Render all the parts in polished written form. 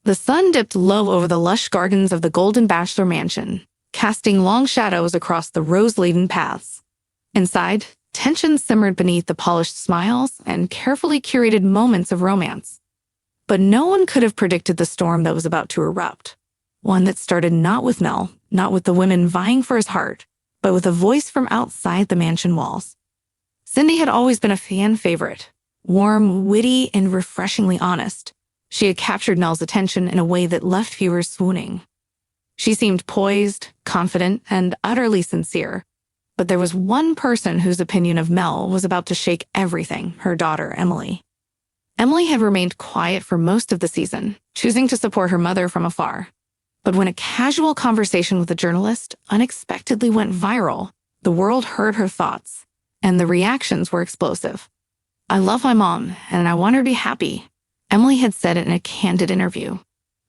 The sun dipped low over the lush gardens of the Golden Bachelor mansion, casting long shadows across the rose-laden paths. Inside, tension simmered beneath the polished smiles and carefully curated moments of romance. But no one could have predicted the storm that was about to erupt. One that started not with Mel, not with the women vying for his heart, but with a voice from outside the mansion walls. Cindy had always been a fan favorite, warm, witty, and refreshingly honest. She had captured Mel's attention in a way that left viewers swooning. She seemed poised, confident, and utterly sincere. But there was one person whose opinion of Mel was about to shake everything: her daughter, Emily. Emily had remained quiet for most of the season, choosing to support her mother from afar. But when a casual conversation with a journalist unexpectedly went viral, the world heard her thoughts, and the reactions were explosive. "I love my mom, and I want her to be happy," Emily had said in a candid interview.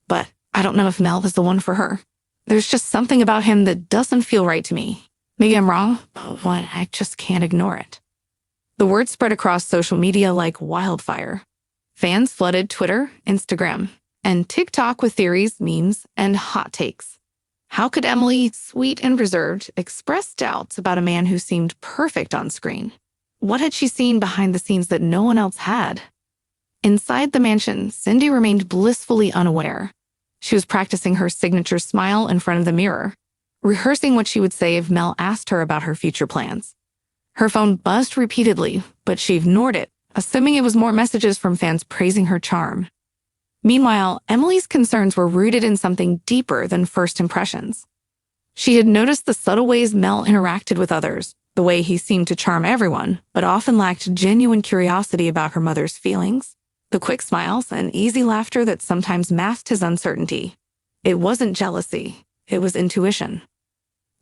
"But I don't know if Mel is the one for her. There's just something about him that doesn't feel right to me. Maybe I'm wrong, but I just can't ignore it." The word spread across social media like wildfire. Fans flooded Twitter, Instagram, and TikTok with theories, memes, and hot takes. How could Emily, sweet and reserved, express doubts about a man who seemed perfect on screen? What had she seen behind the scenes that no one else had? Inside the mansion, Cindy remained blissfully unaware. She was practicing her signature smile in front of the mirror, rehearsing what she would say if Mel asked her about her future plans. Her phone buzzed repeatedly, but she ignored it, assuming it was more messages from fans praising her charm. Meanwhile, Emily's concerns were rooted in something deeper than first impressions. She had noticed the subtle ways Mel interacted with others, the way he seemed to charm everyone, but often lacked genuine curiosity about her mother's feelings, the quick smiles and easy laughter that sometimes masked his uncertainty. It wasn't jealousy, it was intuition.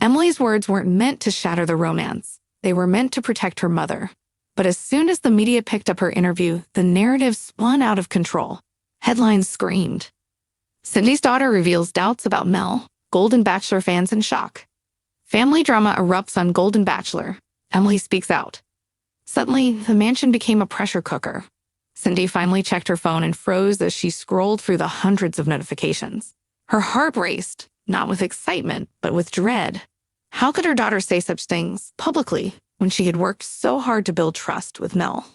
Emily's words weren't meant to shatter the romance. They were meant to protect her mother. But as soon as the media picked up her interview, the narrative spun out of control. Headlines screamed. "Cindy's daughter reveals doubts about Mel. Golden Bachelor fans in shock. Family drama erupts on Golden Bachelor. Emily speaks out." Suddenly, the mansion became a pressure cooker. Cindy finally checked her phone and froze as she scrolled through the hundreds of notifications. Her heart raced, not with excitement, but with dread. How could her daughter say such things publicly when she had worked so hard to build trust with Mel?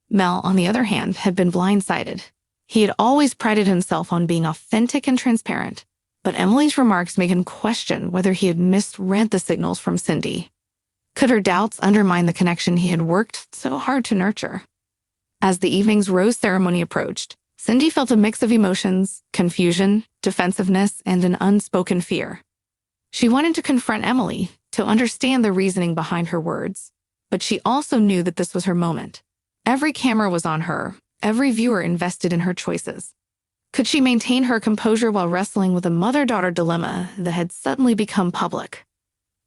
Mel, on the other hand, had been blindsided. He had always prided himself on being authentic and transparent, but Emily's remarks made him question whether he had misread the signals from Cindy. Could her doubts undermine the connection he had worked so hard to nurture? As the evening's rose ceremony approached, Cindy felt a mix of emotions: confusion, defensiveness, and an unspoken fear. She wanted to confront Emily, to understand the reasoning behind her words, but she also knew that this was her moment. Every camera was on her, every viewer invested in her choices. Could she maintain her composure while wrestling with a mother-daughter dilemma that had suddenly become public?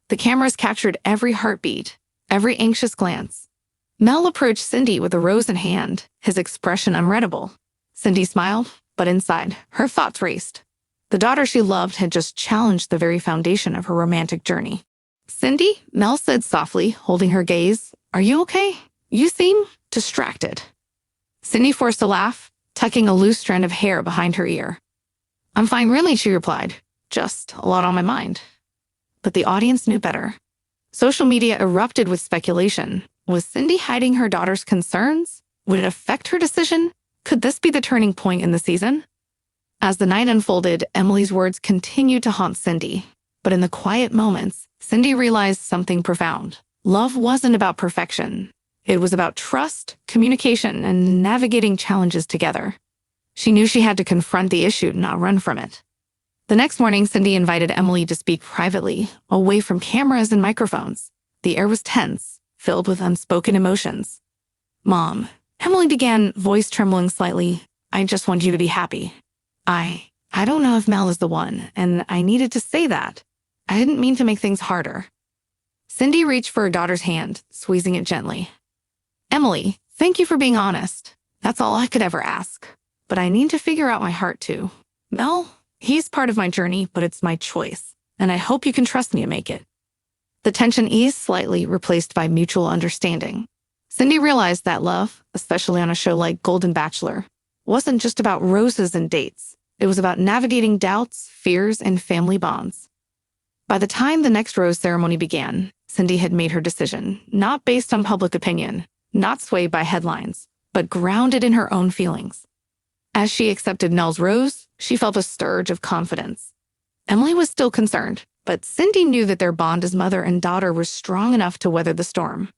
The cameras captured every heartbeat, every anxious glance. Mel approached Cindy with a rose in hand, his expression unreadable. Cindy smiled, but inside, her thoughts raced. The daughter she loved had just challenged the very foundation of her romantic journey. "Cindy," Mel said softly, holding her gaze, "are you okay? You seem distracted." Cindy forced a laugh, tucking a loose strand of hair behind her ear. "I'm fine, really," she replied. "Just a lot on my mind." But the audience knew better. Social media erupted with speculation. Was Cindy hiding her daughter's concerns? Would it affect her decision? Could this be the turning point in the season? As the night unfolded, Emily's words continued to haunt Cindy. But in the quiet moments, Cindy realized something profound. Love wasn't about perfection. It was about trust, communication, and navigating challenges together. She knew she had to confront the issue, not run from it. The next morning, Cindy invited Emily to speak privately, away from cameras and microphones. The air was tense, filled with unspoken emotions. "Mom," Emily began, voice trembling slightly, "I just want you to be happy. I don't know if Mel is the one, and I needed to say that. I didn't mean to make things harder." Cindy reached for her daughter's hand, squeezing it gently. "Emily, thank you for being honest. That's all I could ever ask. But I need to figure out my heart too. Mel, he's part of my journey, but it's my choice, and I hope you can trust me to make it." The tension eased slightly, replaced by mutual understanding. Cindy realized that love, especially on a show like Golden Bachelor, wasn't just about roses and dates. It was about navigating doubts, fears, and family bonds. By the time the next rose ceremony began, Cindy had made her decision, not based on public opinion, not swayed by headlines, but grounded in her own feelings. As she accepted Mel's rose, she felt a surge of confidence. Emily was still concerned, but Cindy knew that their bond as mother and daughter was strong enough to weather the storm.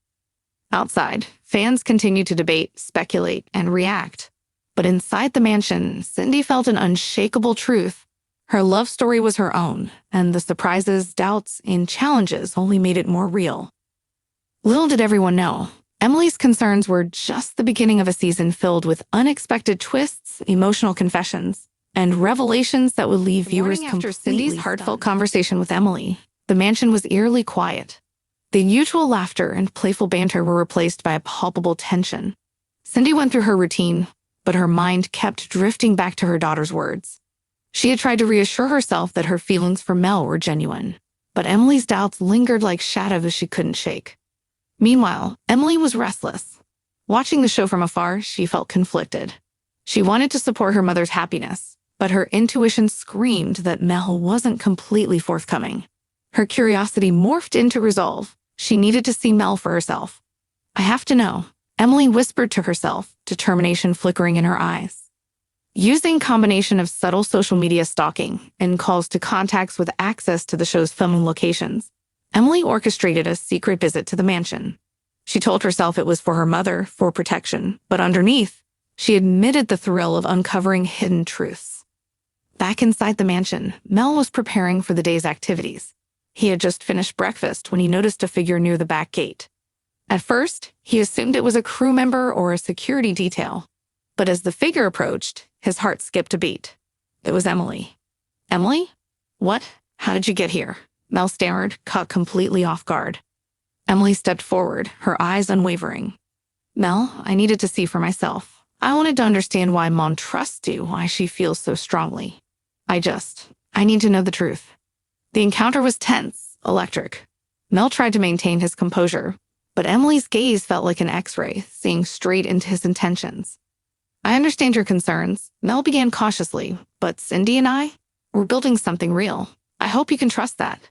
Outside, fans continued to debate, speculate, and react. But inside the mansion, Cindy felt an unshakable truth. Her love story was her own, and the surprises, doubts, and challenges only made it more real. Little did everyone know, Emily's concerns were just the beginning of a season filled with unexpected twists, emotional confessions, and revelations that would leave viewers completely stunned. After Cindy's heartfelt conversation with Emily, the mansion was eerily quiet. The usual laughter and playful banter were replaced by a palpable tension. Cindy went through her routine, but her mind kept drifting back to her daughter's words. She had tried to reassure herself that her feelings for Mel were genuine, but Emily's doubts lingered like shadows she couldn't shake. Meanwhile, Emily was restless. Watching the show from afar, she felt conflicted. She wanted to support her mother's happiness, but her intuition screamed that Mel wasn't completely forthcoming. Her curiosity morphed into resolve. She needed to see Mel for herself. "I have to know," Emily whispered to herself, determination flickering in her eyes. Using a combination of subtle social media stalking and calls to contacts with access to the show's filming locations, Emily orchestrated a secret visit to the mansion. She told herself it was for her mother, for protection, but underneath, she admitted the thrill of uncovering hidden truths. Back inside the mansion, Mel was preparing for the day's activities. He had just finished breakfast when he noticed a figure near the back gate. At first, he assumed it was a crew member or a security detail, but as the figure approached, his heart skipped a beat. It was Emily. "Emily? What? How did you get here?" Mel stammered, caught completely off guard. Emily stepped forward, her eyes unwavering. "Mel, I needed to see for myself. I wanted to understand why Mom trusts you, why she feels so strongly. I need to know the truth." The encounter was tense, electric. Mel tried to maintain his composure, but Emily's gaze felt like an X-ray, seeing straight into his intentions. "I understand your concerns," Mel began cautiously, "but Cindy and we're building something real. I hope you can trust that."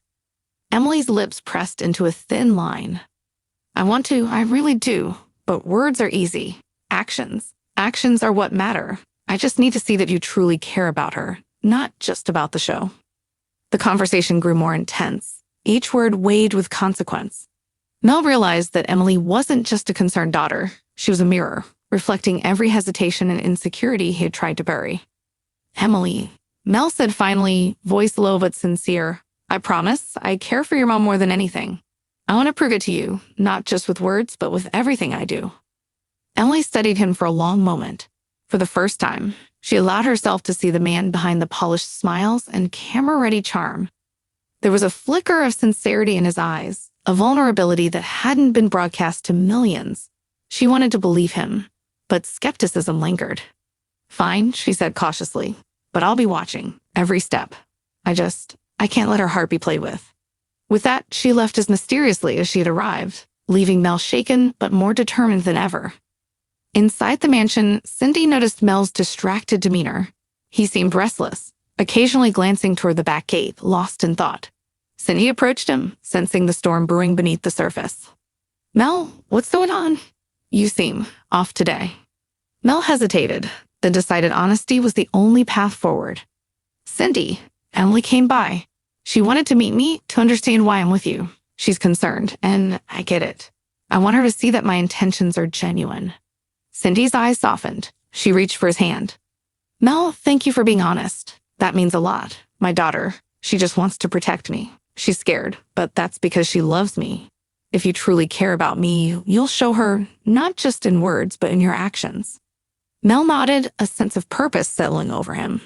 Emily's lips pressed into a thin line. I really do, but words are easy. Actions are what matter. I just need to see that you truly care about her, not just about the show." The conversation grew more intense, each word weighed with consequence. Mel realized that Emily wasn't just a concerned daughter. She was a mirror, reflecting every hesitation and insecurity he had tried to bury. "Emily," Mel said finally, voice low but sincere, "I promise, I care for your mom more than anything. I want to prove it to you, not just with words, but with everything I do." Emily studied him for a long moment. For the first time, she allowed herself to see the man behind the polished smiles and camera-ready charm. There was a flicker of sincerity in his eyes, a vulnerability that hadn't been broadcast to millions. She wanted to believe him, but skepticism lingered. "Fine," she said cautiously, "but I'll be watching, every step. I can't let her heart be played with." With that, she left as mysteriously as she had arrived, leaving Mel shaken but more determined than ever. Inside the mansion, Cindy noticed Mel's distracted demeanor. He seemed restless, occasionally glancing toward the back gate, lost in thought. Cindy approached him, sensing the storm brewing beneath the surface. "Mel, what's going on? You seem off today." Mel hesitated, then decided honesty was the only path forward. "Cindy, Emily came by. She wanted to meet me to understand why I'm with you. She's concerned, and I get it. I want her to see that my intentions are genuine." Cindy's eyes softened. She reached for his hand. "Mel, thank you for being honest. That means a lot. My daughter, she just wants to protect me. She's scared, but that's because she loves me. If you truly care about me, you'll show her, not just in words, but in your actions." Mel nodded, a sense of purpose settling over him.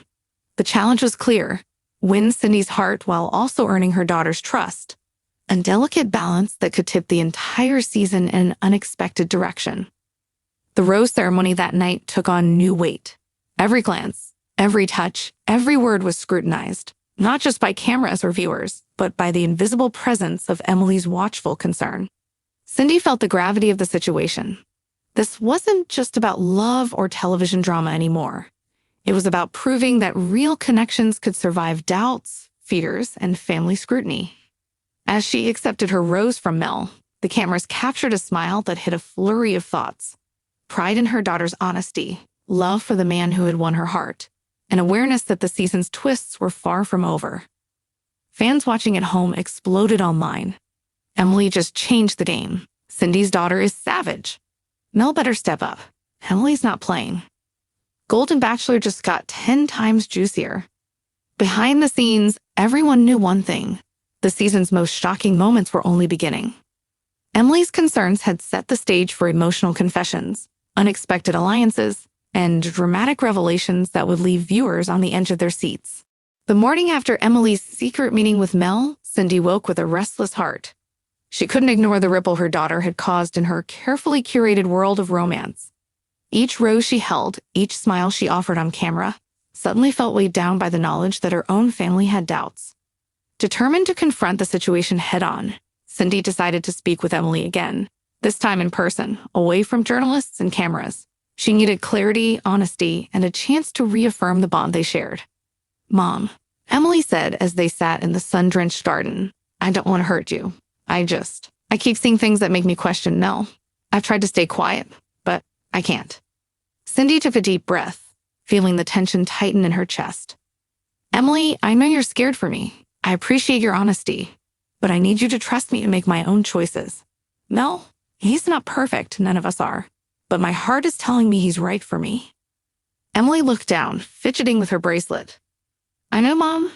The challenge was clear: win Cindy's heart while also earning her daughter's trust, a delicate balance that could tip the entire season in an unexpected direction. The rose ceremony that night took on new weight. Every glance, every touch, every word was scrutinized, not just by cameras or viewers, but by the invisible presence of Emily's watchful concern. Cindy felt the gravity of the situation. This wasn't just about love or television drama anymore. It was about proving that real connections could survive doubts, fears, and family scrutiny. As she accepted her rose from Mel, the cameras captured a smile that hid a flurry of thoughts. Pride in her daughter's honesty, love for the man who had won her heart, and awareness that the season's twists were far from over. Fans watching at home exploded online. Emily just changed the game. Cindy's daughter is savage. Mel better step up. Emily's not playing. Golden Bachelor just got 10 times juicier. Behind the scenes, everyone knew one thing. The season's most shocking moments were only beginning. Emily's concerns had set the stage for emotional confessions, unexpected alliances, and dramatic revelations that would leave viewers on the edge of their seats. The morning after Emily's secret meeting with Mel, Cindy woke with a restless heart. She couldn't ignore the ripple her daughter had caused in her carefully curated world of romance. Each rose she held, each smile she offered on camera, suddenly felt weighed down by the knowledge that her own family had doubts. Determined to confront the situation head-on, Cindy decided to speak with Emily again, this time in person, away from journalists and cameras. She needed clarity, honesty, and a chance to reaffirm the bond they shared. "Mom," Emily said as they sat in the sun-drenched garden, "I don't want to hurt you. I keep seeing things that make me question Mel. I've tried to stay quiet, but I can't." Cindy took a deep breath, feeling the tension tighten in her chest. "Emily, I know you're scared for me. I appreciate your honesty, but I need you to trust me to make my own choices. Mel, he's not perfect, none of us are, but my heart is telling me he's right for me." Emily looked down, fidgeting with her bracelet. "I know, Mom.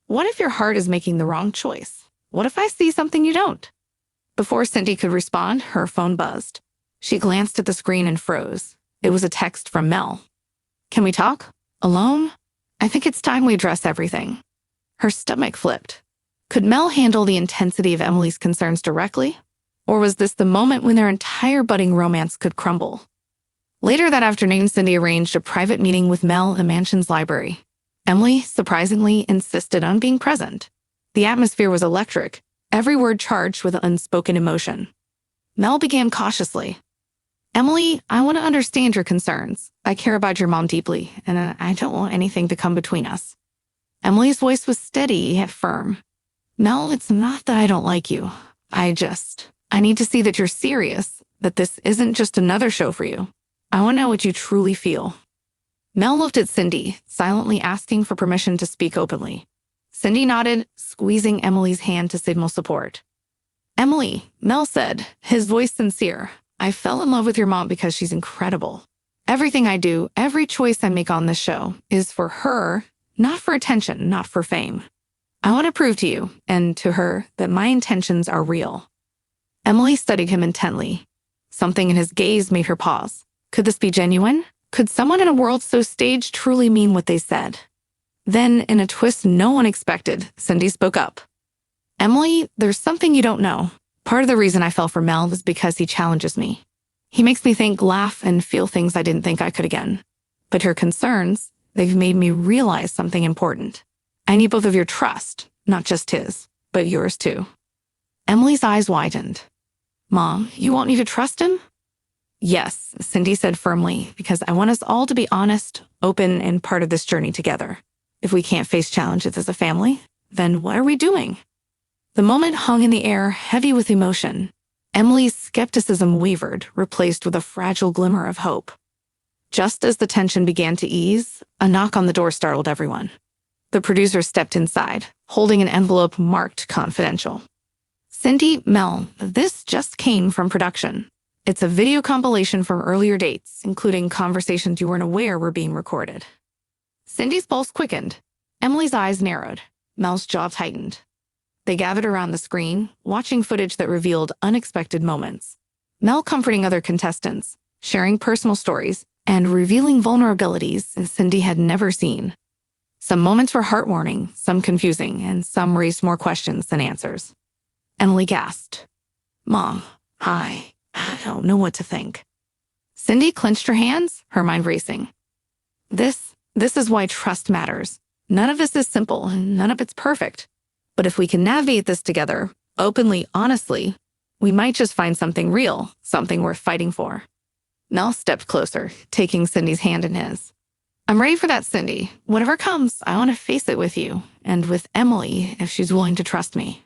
What if your heart is making the wrong choice? What if I see something you don't?" Before Cindy could respond, her phone buzzed. She glanced at the screen and froze. It was a text from Mel. "Can we talk? Alone? I think it's time we address everything." Her stomach flipped. Could Mel handle the intensity of Emily's concerns directly? Or was this the moment when their entire budding romance could crumble? Later that afternoon, Cindy arranged a private meeting with Mel in the mansion's library. Emily, surprisingly, insisted on being present. The atmosphere was electric, every word charged with unspoken emotion. Mel began cautiously. "Emily, I want to understand your concerns. I care about your mom deeply, and I don't want anything to come between us." Emily's voice was steady yet firm. "Mel, it's not that I don't like you. I need to see that you're serious, that this isn't just another show for you. I want to know what you truly feel." Mel looked at Cindy, silently asking for permission to speak openly. Cindy nodded, squeezing Emily's hand to signal support. "Emily," Mel said, his voice sincere, "I fell in love with your mom because she's incredible. Everything I do, every choice I make on this show, is for her, not for attention, not for fame. I want to prove to you, and to her, that my intentions are real." Emily studied him intently. Something in his gaze made her pause. Could this be genuine? Could someone in a world so staged truly mean what they said? Then, in a twist no one expected, Cindy spoke up. "Emily, there's something you don't know. Part of the reason I fell for Mel is because he challenges me. He makes me think, laugh, and feel things I didn't think I could again. But your concerns, they've made me realize something important. I need both of your trust, not just his, but yours too." Emily's eyes widened. "Mom, you want me to trust him?" "Yes," Cindy said firmly, "because I want us all to be honest, open, and part of this journey together. If we can't face challenges as a family, then what are we doing?" The moment hung in the air, heavy with emotion. Emily's skepticism wavered, replaced with a fragile glimmer of hope. Just as the tension began to ease, a knock on the door startled everyone. The producer stepped inside, holding an envelope marked confidential. "Cindy, Mel, this just came from production. It's a video compilation from earlier dates, including conversations you weren't aware were being recorded." Cindy's pulse quickened. Emily's eyes narrowed. Mel's jaw tightened. They gathered around the screen, watching footage that revealed unexpected moments. Mel comforting other contestants, sharing personal stories, and revealing vulnerabilities Cindy had never seen. Some moments were heartwarming, some confusing, and some raised more questions than answers. Emily gasped. "Mom, I don't know what to think." Cindy clenched her hands, her mind racing. This is why trust matters. None of this is simple, and none of it's perfect. But if we can navigate this together, openly, honestly, we might just find something real, something worth fighting for. Mel stepped closer, taking Cindy's hand in his. I'm ready for that, Cindy. Whatever comes, I want to face it with you, and with Emily, if she's willing to trust me.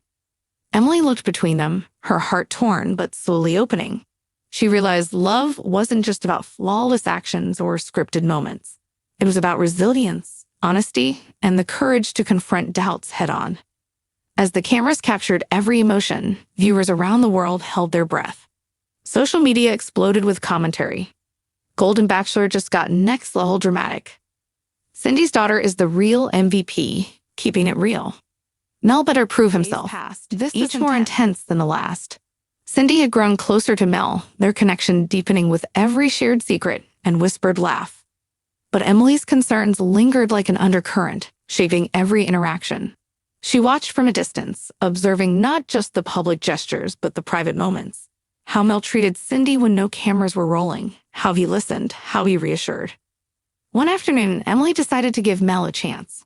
Emily looked between them, her heart torn but slowly opening. She realized love wasn't just about flawless actions or scripted moments. It was about resilience, honesty, and the courage to confront doubts head-on. As the cameras captured every emotion, viewers around the world held their breath. Social media exploded with commentary. Golden Bachelor just got next-level dramatic. Cindy's daughter is the real MVP, keeping it real. Mel better prove himself. Each more intense than the last. Cindy had grown closer to Mel, their connection deepening with every shared secret and whispered laugh. But Emily's concerns lingered like an undercurrent, shaping every interaction. She watched from a distance, observing not just the public gestures but the private moments. How Mel treated Cindy when no cameras were rolling, how he listened, how he reassured. One afternoon, Emily decided to give Mel a chance.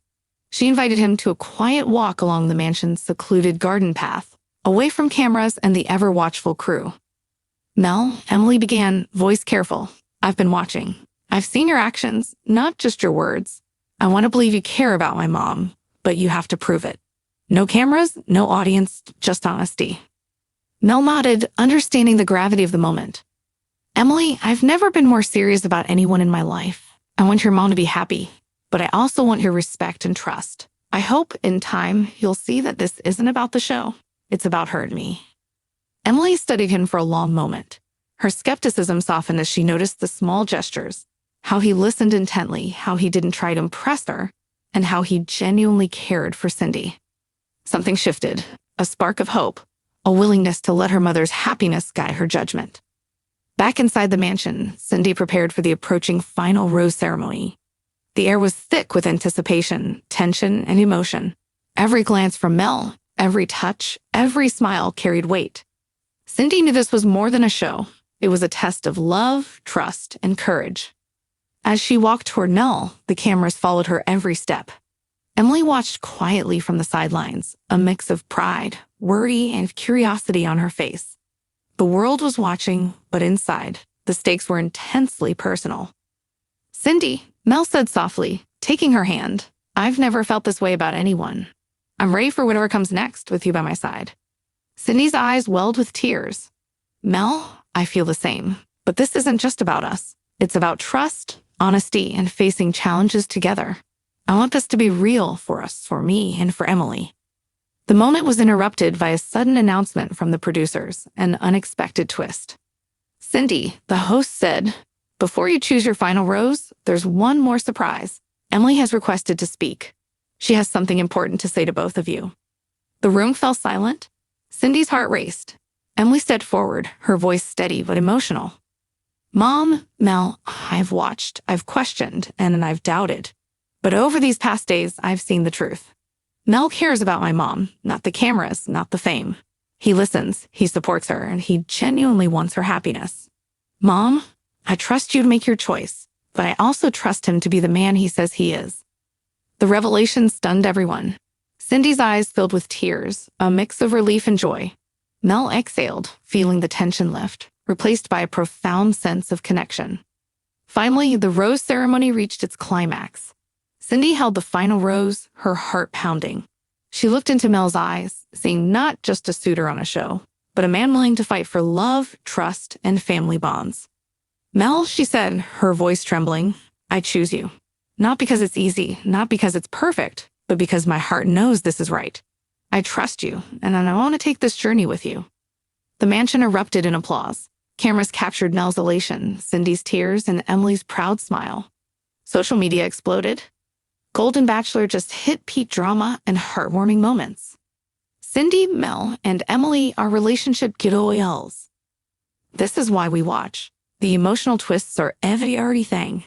She invited him to a quiet walk along the mansion's secluded garden path, away from cameras and the ever-watchful crew. Mel, Emily began, voice careful. I've been watching. I've seen your actions, not just your words. I want to believe you care about my mom, but you have to prove it. No cameras, no audience, just honesty. Mel nodded, understanding the gravity of the moment. Emily, I've never been more serious about anyone in my life. I want your mom to be happy, but I also want your respect and trust. I hope, in time, you'll see that this isn't about the show. It's about her and me. Emily studied him for a long moment. Her skepticism softened as she noticed the small gestures, how he listened intently, how he didn't try to impress her, and how he genuinely cared for Cindy. Something shifted, a spark of hope, a willingness to let her mother's happiness guide her judgment. Back inside the mansion, Cindy prepared for the approaching final rose ceremony. The air was thick with anticipation, tension, and emotion. Every glance from Mel, every touch, every smile carried weight. Cindy knew this was more than a show. It was a test of love, trust, and courage. As she walked toward Mel, the cameras followed her every step. Emily watched quietly from the sidelines, a mix of pride, worry, and curiosity on her face. The world was watching, but inside, the stakes were intensely personal. Cindy, Mel said softly, taking her hand, I've never felt this way about anyone. I'm ready for whatever comes next with you by my side. Cindy's eyes welled with tears. Mel, I feel the same, but this isn't just about us. It's about trust, honesty, and facing challenges together. I want this to be real for us, for me, and for Emily. The moment was interrupted by a sudden announcement from the producers, an unexpected twist. Cindy, the host, said, before you choose your final rose, there's one more surprise. Emily has requested to speak. She has something important to say to both of you. The room fell silent. Cindy's heart raced. Emily stepped forward, her voice steady but emotional. Mom, Mel, I've watched, I've questioned, and I've doubted. But over these past days, I've seen the truth. Mel cares about my mom, not the cameras, not the fame. He listens, he supports her, and he genuinely wants her happiness. Mom, I trust you to make your choice, but I also trust him to be the man he says he is. The revelation stunned everyone. Cindy's eyes filled with tears, a mix of relief and joy. Mel exhaled, feeling the tension lift, replaced by a profound sense of connection. Finally, the rose ceremony reached its climax. Cindy held the final rose, her heart pounding. She looked into Mel's eyes, seeing not just a suitor on a show, but a man willing to fight for love, trust, and family bonds. Mel, she said, her voice trembling, I choose you. Not because it's easy, not because it's perfect, but because my heart knows this is right. I trust you, and I want to take this journey with you. The mansion erupted in applause. Cameras captured Mel's elation, Cindy's tears, and Emily's proud smile. Social media exploded. Golden Bachelor just hit peak drama and heartwarming moments. Cindy, Mel, and Emily are relationship giveaways. This is why we watch. The emotional twists are everything.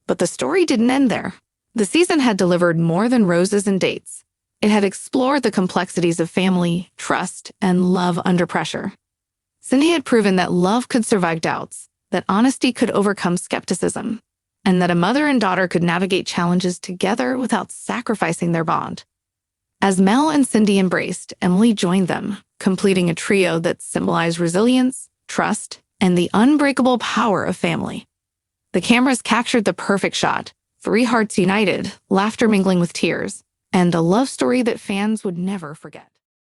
But the story didn't end there. The season had delivered more than roses and dates. It had explored the complexities of family, trust, and love under pressure. Cindy had proven that love could survive doubts, that honesty could overcome skepticism, and that a mother and daughter could navigate challenges together without sacrificing their bond. As Mel and Cindy embraced, Emily joined them, completing a trio that symbolized resilience, trust, and the unbreakable power of family. The cameras captured the perfect shot, three hearts united, laughter mingling with tears, and a love story that fans would never forget.